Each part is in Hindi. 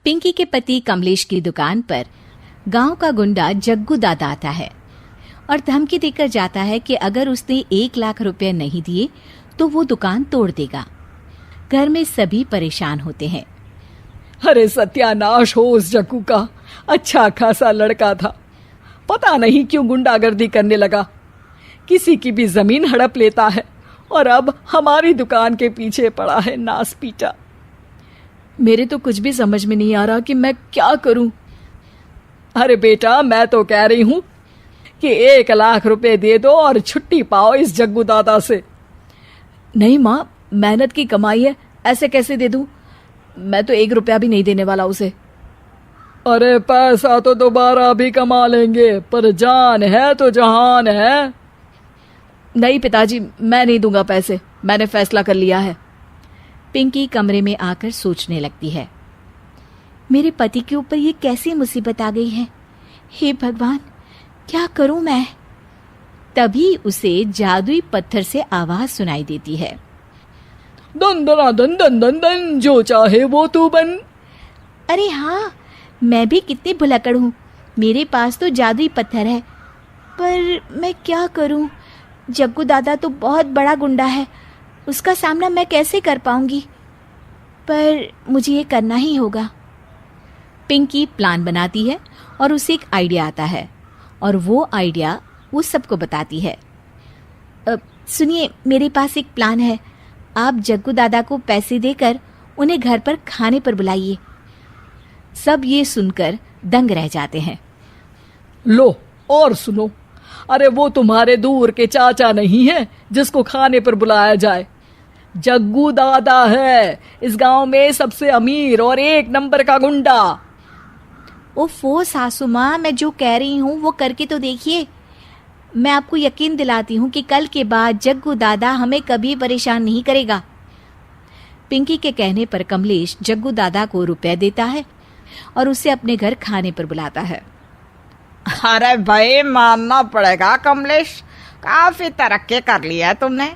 पिंकी के पति कमलेश की दुकान पर गांव का गुंडा जग्गू दादा आता है और धमकी देकर जाता है कि अगर उसने 1 लाख रुपए नहीं दिए तो वो दुकान तोड़ देगा। घर में सभी परेशान होते हैं। अरे सत्यानाश हो उस जग्गू का, अच्छा खासा लड़का था, पता नहीं क्यों गुंडागर्दी करने लगा। किसी की भी जमीन हड़प लेता है और अब हमारी दुकान के पीछे पड़ा है नास पीटा। मेरे तो कुछ भी समझ में नहीं आ रहा कि मैं क्या करूं। अरे बेटा, मैं तो कह रही हूं कि 1 लाख रुपए दे दो और छुट्टी पाओ इस जग्गू दादा से। नहीं माँ, मेहनत की कमाई है, ऐसे कैसे दे दूं? मैं तो 1 रुपया भी नहीं देने वाला उसे। अरे पैसा तो दोबारा भी कमा लेंगे, पर जान है तो जहान है। नहीं पिताजी, मैं नहीं दूंगा पैसे, मैंने फैसला कर लिया है। पिंकी कमरे में आकर सोचने लगती है, मेरे पति के ऊपर ये कैसी मुसीबत आ गई है। हे भगवान, क्या करूं मैं? तभी उसे जादुई पत्थर से आवाज सुनाई देती है, दन दना दन दन दन दन, जो चाहे वो तू बन। अरे हाँ, मैं भी कितनी भुलक्कड़ हूँ, मेरे पास तो जादुई पत्थर है, पर मैं क्या करूं? जग्गू दादा तो बहुत बड़ा गुंडा है, उसका सामना मैं कैसे कर पाऊंगी? पर मुझे ये करना ही होगा। पिंकी प्लान बनाती है और उसे एक आइडिया आता है और वो आइडिया वो सबको बताती है। सुनिए, मेरे पास एक प्लान है, आप जग्गू दादा को पैसे देकर उन्हें घर पर खाने पर बुलाइए। सब ये सुनकर दंग रह जाते हैं। लो और सुनो, अरे वो तुम्हारे दूर के चाचा नहीं है जिसको खाने पर बुलाया जाए। जग्गू दादा है इस गांव में सबसे अमीर और 1 नंबर का गुंडा। ओफो सासू माँ, मैं जो कह रही हूँ वो करके तो देखिए। मैं आपको यकीन दिलाती हूँ कि कल के बाद जग्गू दादा हमें कभी परेशान नहीं करेगा। पिंकी के कहने पर कमलेश जग्गू दादा को रुपए देता है और उसे अपने घर खाने पर बुलाता है। अरे भाई, मानना पड़ेगा कमलेश, काफी तरक्की कर लिया तुमने।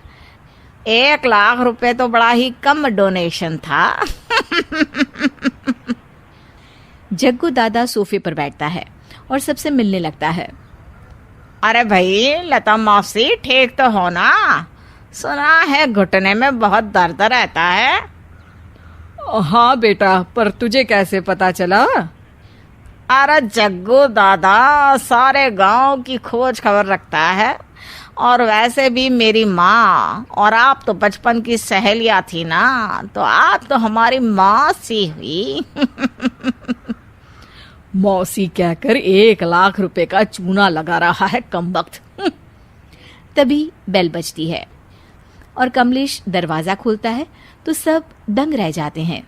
1 लाख रुपए तो बड़ा ही कम डोनेशन था। जग्गू दादा सोफे पर बैठता है और सबसे मिलने लगता है। अरे भाई, लता मौसी ठीक तो हो ना? सुना है घुटने में बहुत दर्द रहता है। हाँ बेटा, पर तुझे कैसे पता चला? अरे जग्गू दादा सारे गांव की खोज खबर रखता है, और वैसे भी मेरी माँ और आप तो बचपन की सहेलियां थी ना, तो आप तो हमारी मौसी हुई। मौसी कहकर 1 लाख रुपए का चूना लगा रहा है कमबख्त। तभी बेल बजती है और कमलेश दरवाजा खोलता है तो सब दंग रह जाते हैं।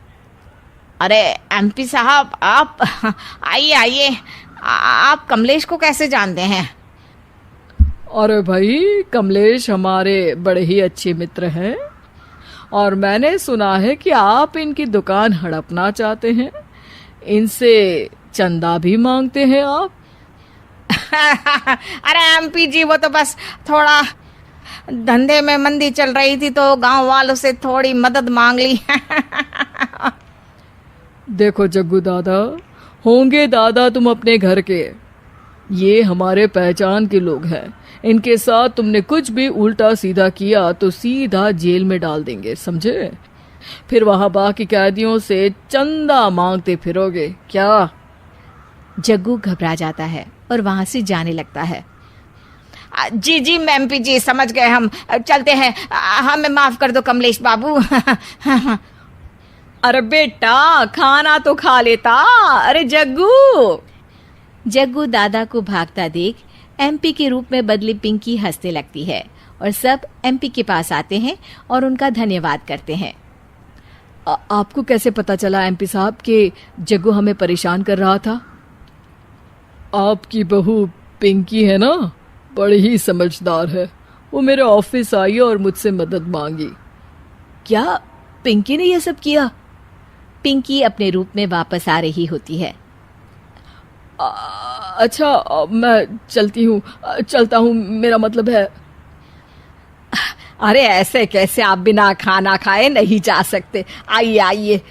अरे एमपी साहब, आप आइए आइए, आप कमलेश को कैसे जानते हैं? अरे भाई, कमलेश हमारे बड़े ही अच्छे मित्र हैं और मैंने सुना है कि आप इनकी दुकान हड़पना चाहते हैं, इनसे चंदा भी मांगते हैं आप। अरे एमपी जी, वो तो बस थोड़ा धंधे में मंदी चल रही थी तो गांव वालों से थोड़ी मदद मांग ली। देखो जग्गू दादा, होंगे दादा तुम अपने घर के, ये हमारे पहचान के लोग हैं, इनके साथ तुमने कुछ भी उल्टा सीधा किया तो सीधा जेल में डाल देंगे, समझे? फिर वहां बाकी कैदियों से चंदा मांगते फिरोगे क्या? जग्गू घबरा जाता है और वहां से जाने लगता है। जी जी एमपी जी, समझ गए, हम चलते हैं, हमें माफ कर दो कमलेश बाबू। अरे बेटा, खाना तो खा लेता। अरे जग्गू। जग्गू दादा को भागता देख एमपी के रूप में बदली पिंकी हंसने लगती है और सब एमपी के पास आते हैं और उनका धन्यवाद करते हैं। आपको कैसे पता चला एमपी साहब कि जग्गू हमें परेशान कर रहा था? आपकी बहू पिंकी है ना, बड़ी ही समझदार है, वो मेरे ऑफिस आई और मुझसे मदद मांगी। क्या पिंकी ने यह सब किया? पिंकी अपने रूप में वापस आ रही होती है। अच्छा, मैं चलता हूँ, मेरा मतलब है। अरे ऐसे कैसे, आप बिना खाना खाए नहीं जा सकते, आइए आइए।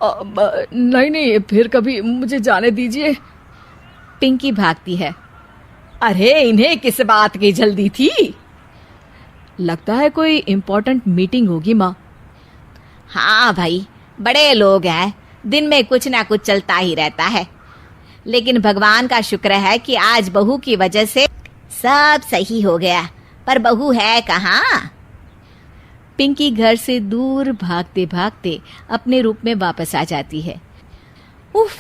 नहीं नहीं, फिर कभी मुझे जाने दीजिए। पिंकी भागती है। अरे इन्हें किस बात की जल्दी थी? लगता है कोई इम्पोर्टेंट मीटिंग होगी माँ। हाँ भाई, बड़े लोग हैं, दिन में कुछ ना कुछ चलता ही रहता है। लेकिन भगवान का शुक्र है कि आज बहू की वजह से सब सही हो गया। पर बहू है कहाँ? पिंकी घर से दूर भागते भागते अपने रूप में वापस आ जाती है। उफ,